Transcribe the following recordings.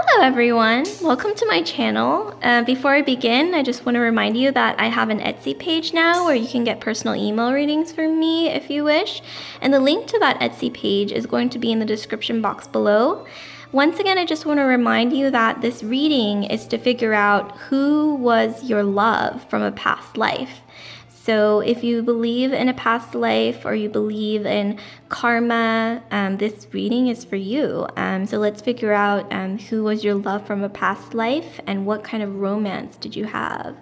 Hello everyone, welcome to my channel. Before I begin, I just want to remind you that I have an Etsy page now where you can get personal email readings from me if you wish. And the link to that Etsy page is going to be in the description box below. Once again, I just want to remind you that this reading is to figure out who was your love from a past life. So if you believe in a past life or you believe in karma, this reading is for you. So let's figure out who was your love from a past life and what kind of romance did you have.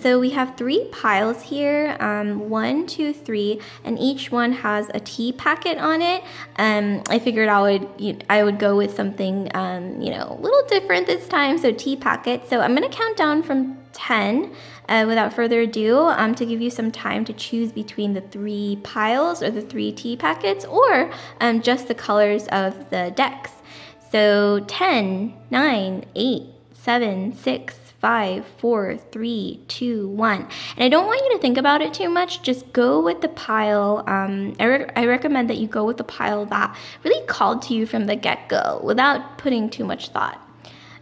So we have 3 piles here, 1, 2, 3, and each one has a tea packet on it. I figured I would go with something a little different this time, so tea packet. So I'm going to count down from 10 without further ado, to give you some time to choose between the 3 piles or the 3 tea packets, or just the colors of the decks. So 10, 9, 8, 7, 6, 5, 4, 3, 2, 1. And I don't want you to think about it too much. Just go with the pile. I recommend that you go with the pile that really called to you from the get-go without putting too much thought.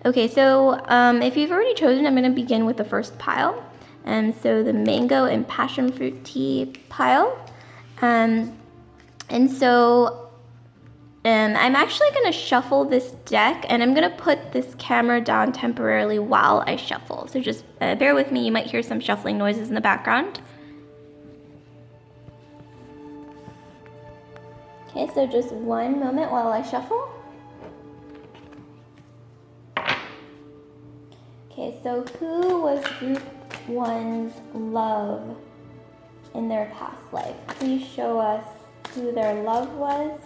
Okay, so if you've already chosen, I'm going to begin with the first pile. So the mango and passion fruit tea pile. I'm actually going to shuffle this deck, and I'm going to put this camera down temporarily while I shuffle. So just bear with me. You might hear some shuffling noises in the background. Okay, so just one moment while I shuffle. Okay, so who was group 1's love in their past life? Please show us who their love was.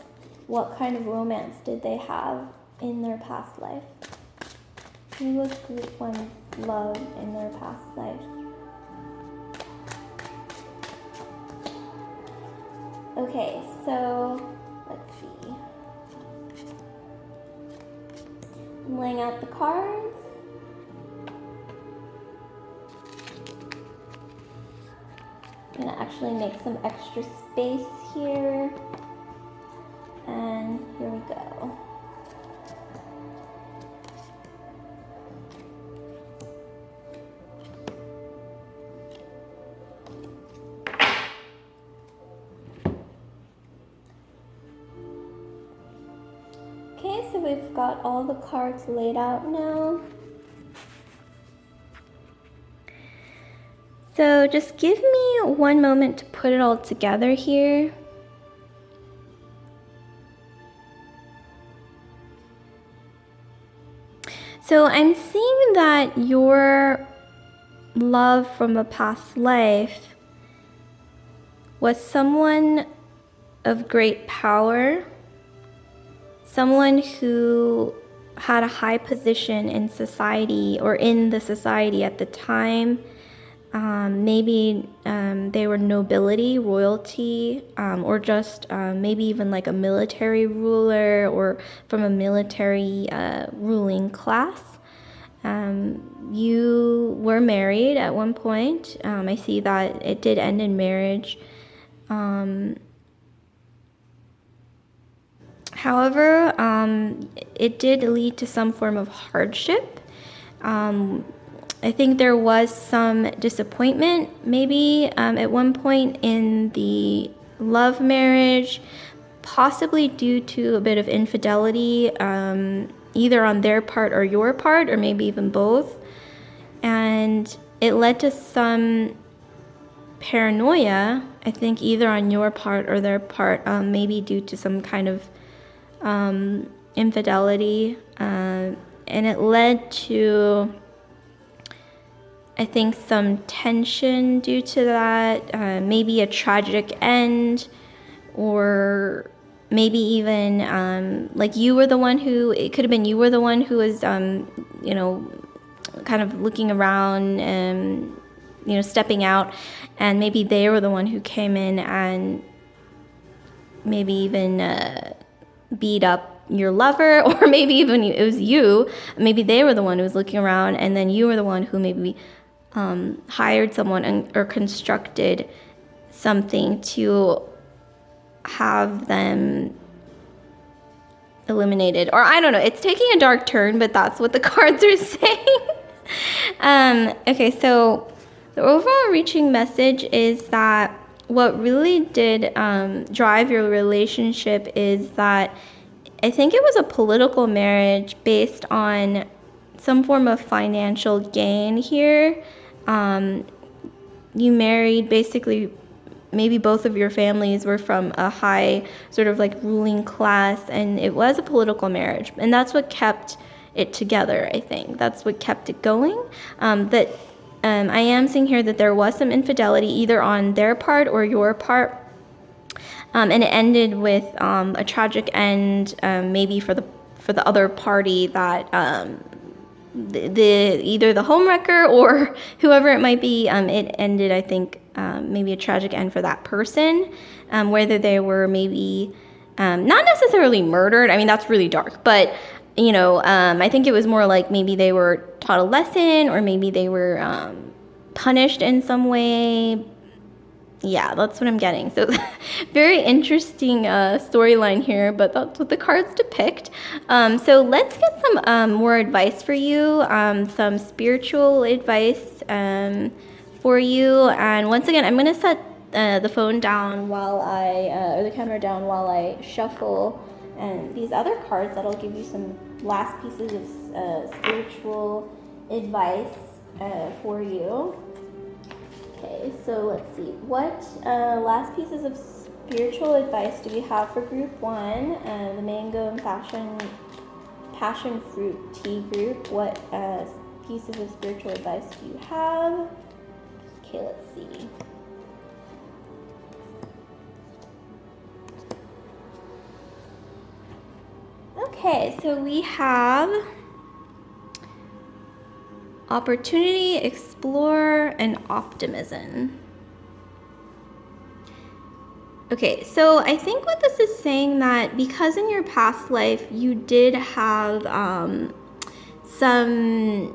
What kind of romance did they have in their past life? Who was group 1's love in their past life? Okay, so let's see. I'm laying out the cards. I'm going to actually make some extra space here. And here we go. Okay, so we've got all the cards laid out now. So just give me one moment to put it all together here. So I'm seeing that your love from a past life was someone of great power, someone who had a high position in society or in the society at the time. Maybe they were nobility, royalty, or just maybe even like a military ruler or from a military ruling class. You were married at one point. I see that it did end in marriage. However, it did lead to some form of hardship. I think there was some disappointment maybe at one point in the love marriage, possibly due to a bit of infidelity, either on their part or your part, or maybe even both. And it led to some paranoia, I think, either on your part or their part, maybe due to some kind of infidelity. And it led to, I think, some tension due to that, maybe a tragic end, or maybe even like you were the one who, it could have been you were the one who was, kind of looking around and, stepping out, and maybe they were the one who came in and maybe even beat up your lover, or maybe even it was you. Maybe they were the one who was looking around, and then you were the one who maybe hired someone or constructed something to have them eliminated. Or I don't know, it's taking a dark turn, but that's what the cards are saying. Okay, so the overall reaching message is that what really did drive your relationship is that I think it was a political marriage based on some form of financial gain here. You married basically, maybe both of your families were from a high sort of like ruling class, and it was a political marriage, and that's what kept it together. I think that's what kept it going. I am seeing here that there was some infidelity either on their part or your part, and it ended with a tragic end, maybe for the other party, that either the homewrecker or whoever it might be, it ended, I think, maybe a tragic end for that person, whether they were maybe not necessarily murdered. I mean, that's really dark, but I think it was more like maybe they were taught a lesson, or maybe they were punished in some way. Yeah, that's what I'm getting. So very interesting storyline here, but that's what the cards depict. So let's get some more advice for you, some spiritual advice for you. And once again, I'm going to set the phone down or the camera down while I shuffle these other cards that'll give you some last pieces of spiritual advice for you. Okay, so let's see. What last pieces of spiritual advice do we have for group 1, the mango and passion fruit tea group? What pieces of spiritual advice do you have? Okay, let's see. Okay, so we have opportunity, explore, and optimism. Okay, so I think what this is saying, that because in your past life you did have some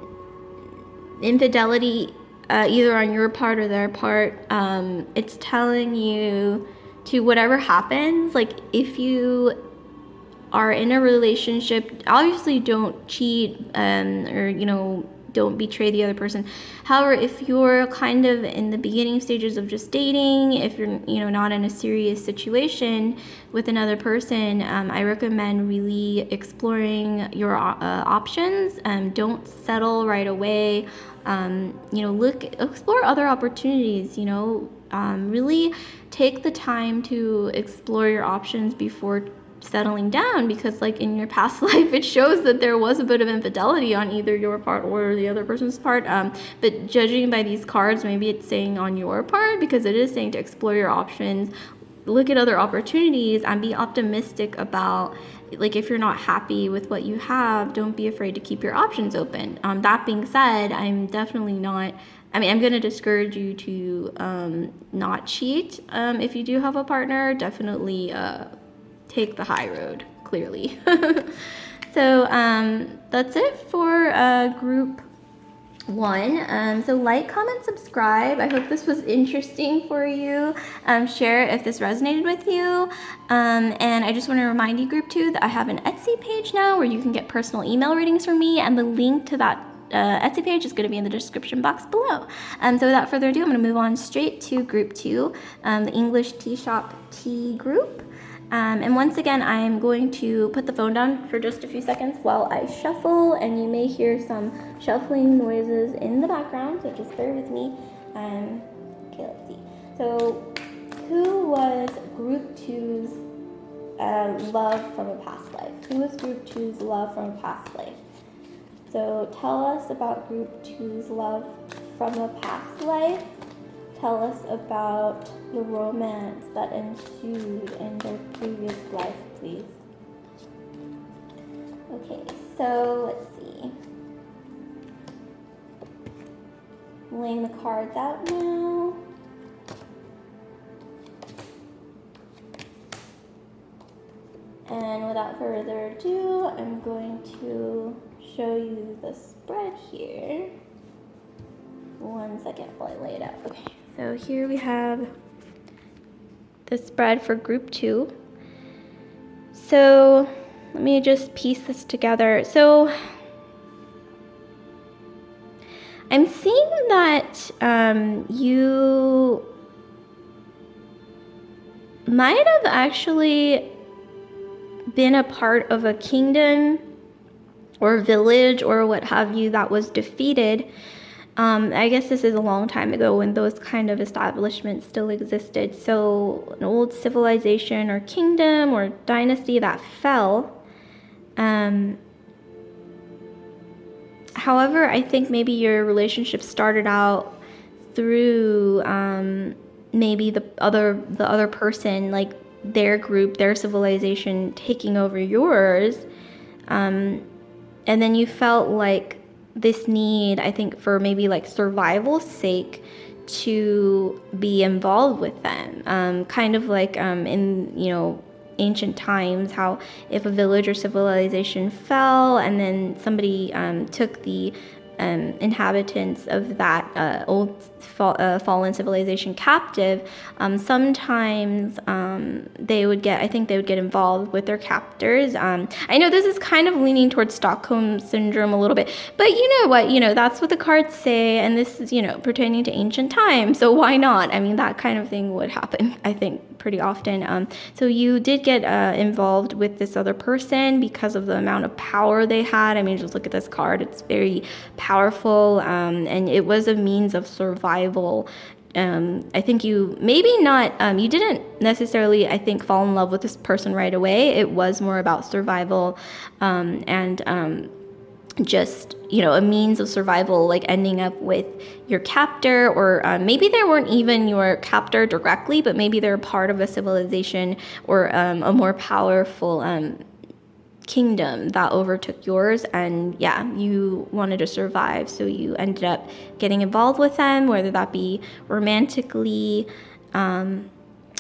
infidelity, either on your part or their part, it's telling you to, whatever happens, like if you are in a relationship, obviously don't cheat, or don't betray the other person. However, if you're kind of in the beginning stages of just dating, if you're not in a serious situation with another person, I recommend really exploring your options. Don't settle right away. Explore other opportunities. Really take the time to explore your options before settling down, because like in your past life it shows that there was a bit of infidelity on either your part or the other person's part, but judging by these cards, maybe it's saying on your part, because it is saying to explore your options, look at other opportunities, and be optimistic about, like, if you're not happy with what you have, don't be afraid to keep your options open. That being said, I'm going to discourage you to not cheat. If you do have a partner, definitely take the high road, clearly. So that's it for group 1. So like, comment, subscribe. I hope this was interesting for you. Share it if this resonated with you. And I just want to remind you, group 2, that I have an Etsy page now where you can get personal email readings from me, and the link to that Etsy page is going to be in the description box below. So without further ado, I'm going to move on straight to group 2, the English Tea Shop Tea group. And once again, I'm going to put the phone down for just a few seconds while I shuffle, and you may hear some shuffling noises in the background, so just bear with me. Okay, let's see. So, who was group 2's love from a past life? Who was group 2's love from a past life? So, tell us about group 2's love from a past life. Tell us about the romance that ensued in their previous life, please. Okay, so let's see. I'm laying the cards out now. And without further ado, I'm going to show you the spread here. One second while I lay it out. Okay. So here we have the spread for group 2. So let me just piece this together. So I'm seeing that you might have actually been a part of a kingdom or village or what have you that was defeated. I guess this is a long time ago when those kind of establishments still existed. So an old civilization or kingdom or dynasty that fell. However, I think maybe your relationship started out through maybe the other person, like their group, their civilization taking over yours. And then you felt like this need, I think, for maybe like survival's sake to be involved with them. Kind of like in, ancient times, how if a village or civilization fell and then somebody took the inhabitants of that old fallen civilization captive, sometimes they would get involved with their captors. I know this is kind of leaning towards Stockholm syndrome a little bit, but you know what, that's what the cards say, and this is, pertaining to ancient times, so why not? I mean, that kind of thing would happen, I think, pretty often. So you did get involved with this other person because of the amount of power they had. I mean, just look at this card. It's very powerful, and it was a means of survival. I think you didn't necessarily, I think, fall in love with this person right away. It was more about survival, and just, a means of survival, like ending up with your captor, or maybe they weren't even your captor directly, but maybe they're part of a civilization or a more powerful kingdom that overtook yours, and you wanted to survive, so you ended up getting involved with them, whether that be romantically,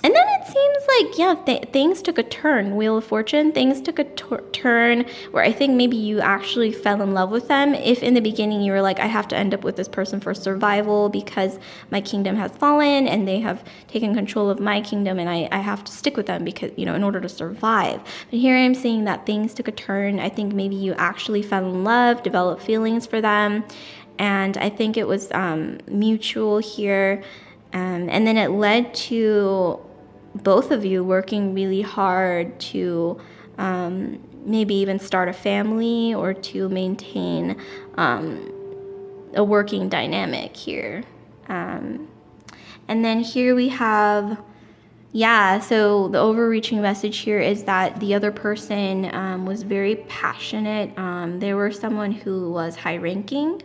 and then it seems like things took a turn. Wheel of Fortune, things took a turn where I think maybe you actually fell in love with them. If in the beginning you were like, I have to end up with this person for survival because my kingdom has fallen and they have taken control of my kingdom, and I have to stick with them because, in order to survive. But here I'm seeing that things took a turn. I think maybe you actually fell in love, developed feelings for them, and I think it was mutual here. And then it led to both of you working really hard to maybe even start a family or to maintain a working dynamic here. And then here we have, so the overreaching message here is that the other person was very passionate. They were someone who was high-ranking,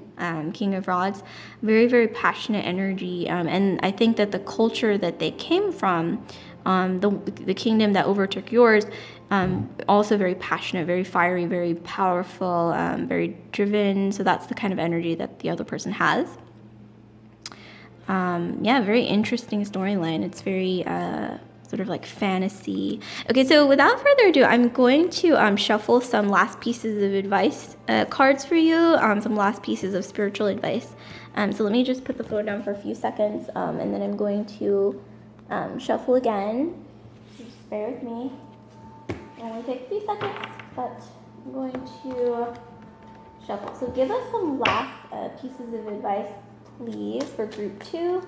King of Rods, very, very passionate energy. And I think that the culture that they came from, the kingdom that overtook yours, also very passionate, very fiery, very powerful, very driven. So that's the kind of energy that the other person has. Very interesting storyline. It's very sort of like fantasy. Okay, so without further ado, I'm going to shuffle some last pieces of advice cards for you, some last pieces of spiritual advice. So let me just put the phone down for a few seconds, and then I'm going to shuffle again. Just bear with me. It only takes a few seconds, but I'm going to shuffle. So give us some last pieces of advice, please, for group 2.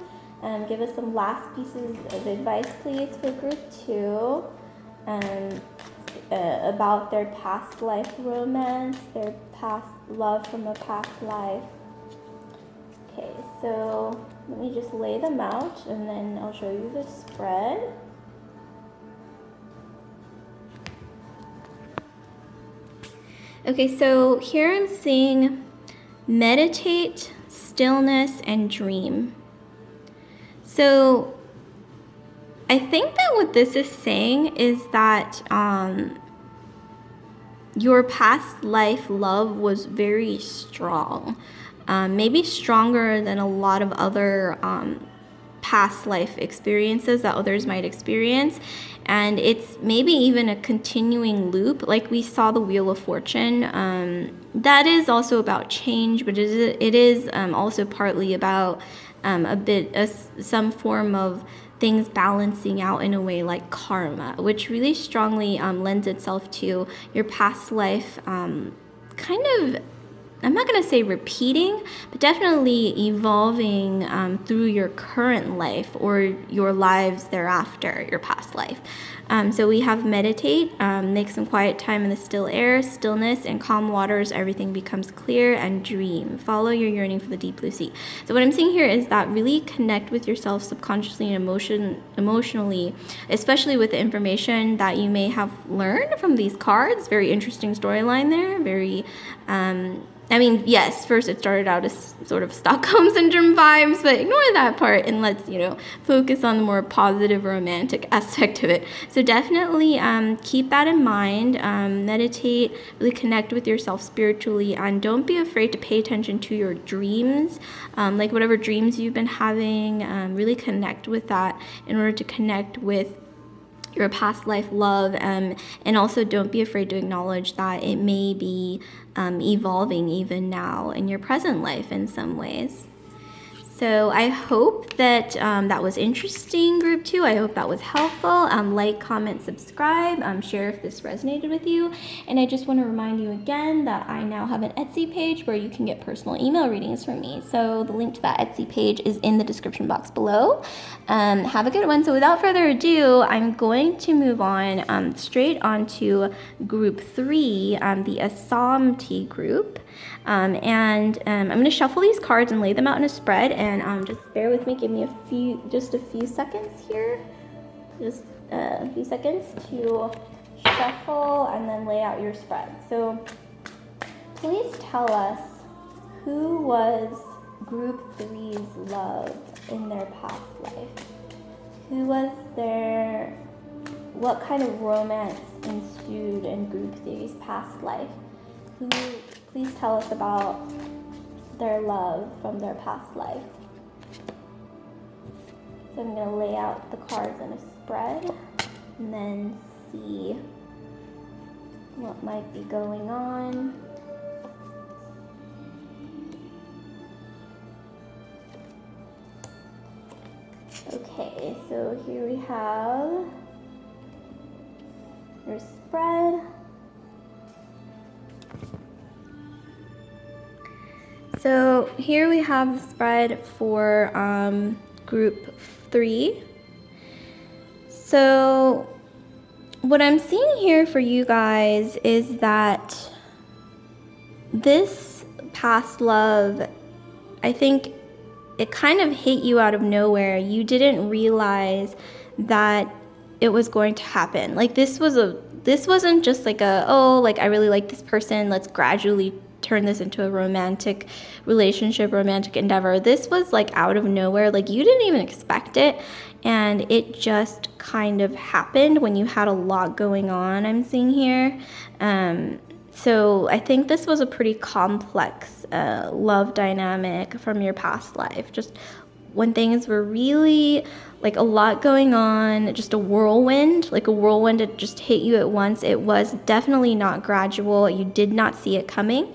Give us some last pieces of advice, please, for group 2. About their past life romance, their past love from a past life. Okay, so let me just lay them out, and then I'll show you the spread. Okay, so here I'm seeing meditate, stillness, and dream. So I think that what this is saying is that your past life love was very strong, maybe stronger than a lot of other past life experiences that others might experience. And it's maybe even a continuing loop, like we saw the Wheel of Fortune. That is also about change, but it is also partly about some form of things balancing out in a way like karma, which really strongly lends itself to your past life kind of, I'm not going to say repeating, but definitely evolving through your current life or your lives thereafter, your past life. So we have meditate, make some quiet time in the still air, stillness, and calm waters, everything becomes clear, and dream. Follow your yearning for the deep blue sea. So what I'm seeing here is that really connect with yourself subconsciously and emotionally, especially with the information that you may have learned from these cards. Very interesting storyline there, very... I mean, yes, first it started out as sort of Stockholm Syndrome vibes, but ignore that part and let's, focus on the more positive romantic aspect of it. So definitely keep that in mind, meditate, really connect with yourself spiritually, and don't be afraid to pay attention to your dreams, like whatever dreams you've been having, really connect with that in order to connect with your past life love, and also don't be afraid to acknowledge that it may be evolving even now in your present life in some ways. So I hope that that was interesting, group 2. I hope that was helpful. Like, comment, subscribe, share if this resonated with you. And I just want to remind you again that I now have an Etsy page where you can get personal email readings from me. So the link to that Etsy page is in the description box below. Have a good one. So without further ado, I'm going to move on straight on to group 3, the Assam tea group. I'm going to shuffle these cards and lay them out in a spread, and just bear with me, give me just a few seconds here, just a few seconds to shuffle and then lay out your spread. So please tell us, who was group 3's love in their past life? Who was their, what kind of romance ensued in group 3's past life? Please tell us about their love from their past life. So I'm going to lay out the cards in a spread and then see what might be going on. Okay, so here we have your spread. So here we have the spread for group 3. So what I'm seeing here for you guys is that this past love, I think it kind of hit you out of nowhere. You didn't realize that it was going to happen. Like this wasn't just like I really like this person, let's gradually turn this into a romantic relationship, romantic endeavor. This was like out of nowhere, like you didn't even expect it, and it just kind of happened when you had a lot going on, I'm seeing here. So I think this was a pretty complex love dynamic from your past life, just when things were really like a lot going on, just a whirlwind that just hit you at once. It was definitely not gradual. You did not see it coming.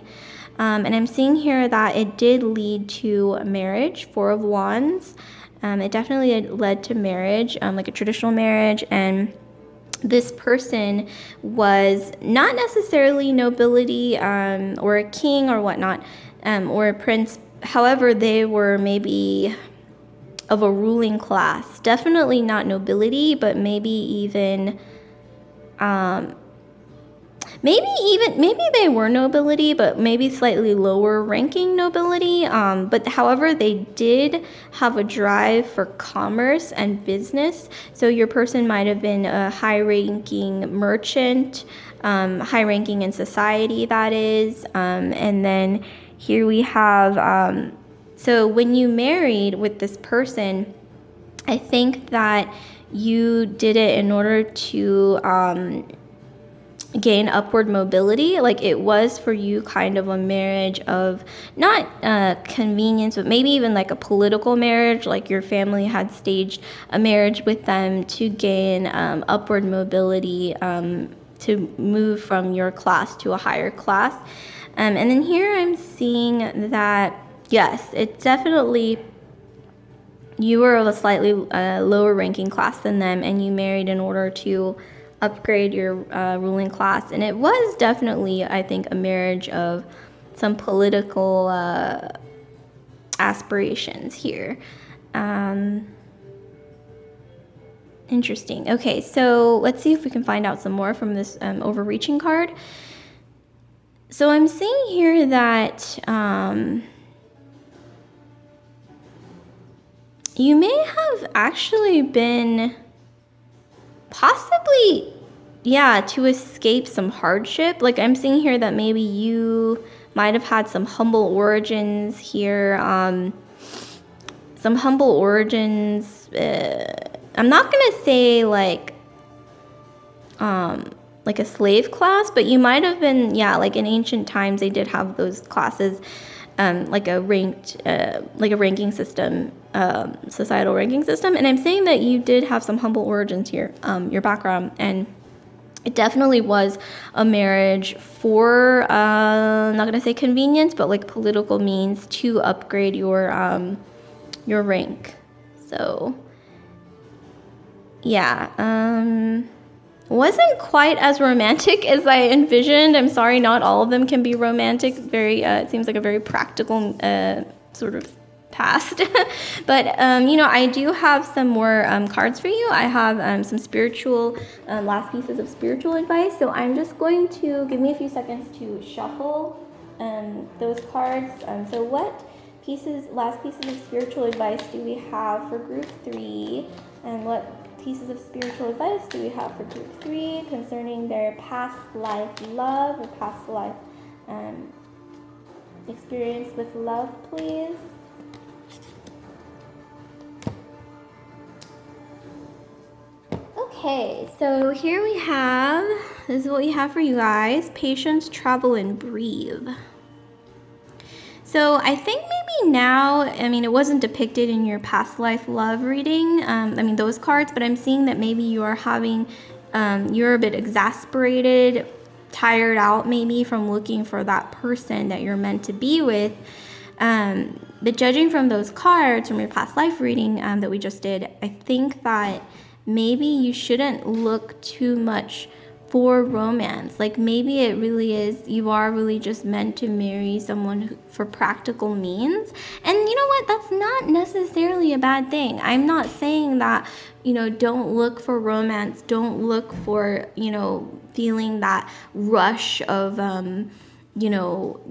And I'm seeing here that it did lead to marriage, 4 of Wands. It definitely led to marriage, like a traditional marriage. And this person was not necessarily nobility or a king or whatnot, or a prince. However, they were maybe of a ruling class. Definitely not nobility, but maybe even... Maybe they were nobility, but maybe slightly lower ranking nobility. But however, they did have a drive for commerce and business. So your person might have been a high-ranking merchant, high-ranking in society, that is. And then here we have, so when you married with this person, I think that you did it in order to gain upward mobility. Like it was for you kind of a marriage of not convenience, but maybe even like a political marriage. Like your family had staged a marriage with them to gain upward mobility, to move from your class to a higher class. And then here I'm seeing that, yes, it definitely you were of a slightly lower ranking class than them, and you married in order to upgrade your ruling class. And it was definitely, I think, a marriage of some political aspirations here. Interesting. Okay, so let's see if we can find out some more from this overreaching card. So I'm seeing here that you may have actually been possibly, to escape some hardship. Like I'm seeing here that maybe you might have had some humble origins here. Some humble origins. I'm not gonna say like a slave class, but you might have been, like in ancient times they did have those classes, like a ranking system, societal ranking system. And I'm saying that you did have some humble origins here, your background, and it definitely was a marriage for, I'm not gonna say convenience, but like political means to upgrade your rank. So wasn't quite as romantic as I envisioned. I'm sorry, not all of them can be romantic. It seems like a very practical sort of past. But I do have some more cards for you. I have some spiritual last pieces of spiritual advice. So I'm just going to give me a few seconds to shuffle those cards. So what last pieces of spiritual advice do we have for group 3, and what pieces of spiritual advice do we have for group 3 concerning their past life love or past life experience with love, please? Okay, so here we have, this is what we have for you guys: patience, travel, and breathe. So I think maybe now, it wasn't depicted in your past life love reading, those cards, but I'm seeing that maybe you are having, you're a bit exasperated, tired out maybe from looking for that person that you're meant to be with. But judging from those cards from your past life reading that we just did, I think that maybe you shouldn't look too much for romance. Like maybe it really is, you are really just meant to marry someone for practical means. And you know what, that's not necessarily a bad thing. I'm not saying that, don't look for romance, don't look for, feeling that rush of,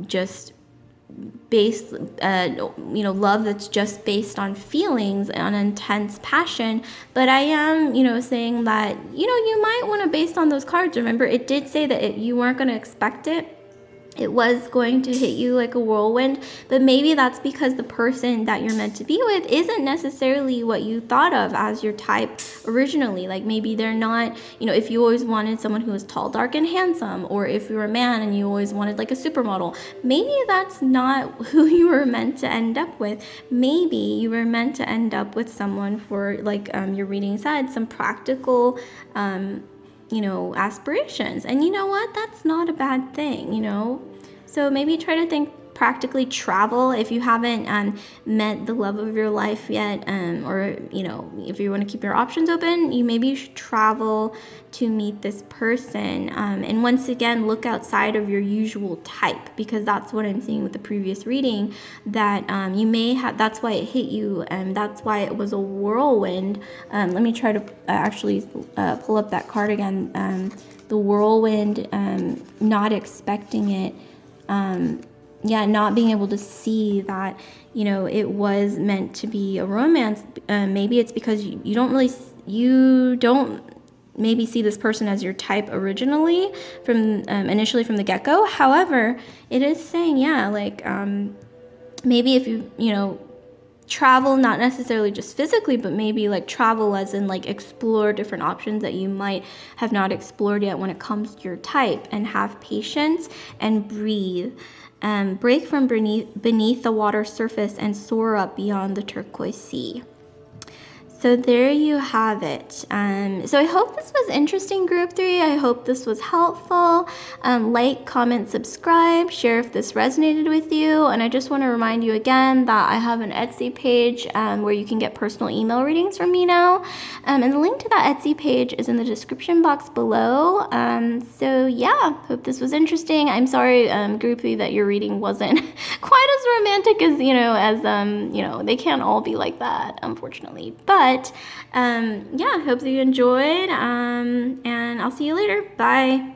just based, love that's just based on feelings, on intense passion. But I am, saying that, you might want to, based on those cards, remember, it did say that you weren't going to expect it. It was going to hit you like a whirlwind, but maybe that's because the person that you're meant to be with isn't necessarily what you thought of as your type originally. Like maybe they're not, if you always wanted someone who was tall, dark, and handsome, or if you're a man and you always wanted like a supermodel, maybe that's not who you were meant to end up with. Maybe you were meant to end up with someone for, like your reading said, some practical, aspirations. And you know what? That's not a bad thing, So maybe try to think practically. Travel if you haven't met the love of your life yet, or if you want to keep your options open, you should travel to meet this person, and once again look outside of your usual type, because that's what I'm seeing with the previous reading, that you may have, that's why it hit you, and that's why it was a whirlwind. Let me try to actually pull up that card again. The whirlwind, not expecting it, not being able to see that, it was meant to be a romance. Maybe it's because you don't maybe see this person as your type originally initially from the get-go. However, it is saying, maybe if you travel, not necessarily just physically, but maybe like travel as in like explore different options that you might have not explored yet when it comes to your type, and have patience and breathe. Break from beneath the water surface and soar up beyond the turquoise sea. So there you have it. So I hope this was interesting, group 3. I hope this was helpful. Like, comment, subscribe, share if this resonated with you. And I just want to remind you again that I have an Etsy page where you can get personal email readings from me now. And the link to that Etsy page is in the description box below. So yeah, hope this was interesting. I'm sorry, group 3, that your reading wasn't quite as romantic as they can't all be like that, unfortunately. But yeah, hope that you enjoyed, and I'll see you later. Bye.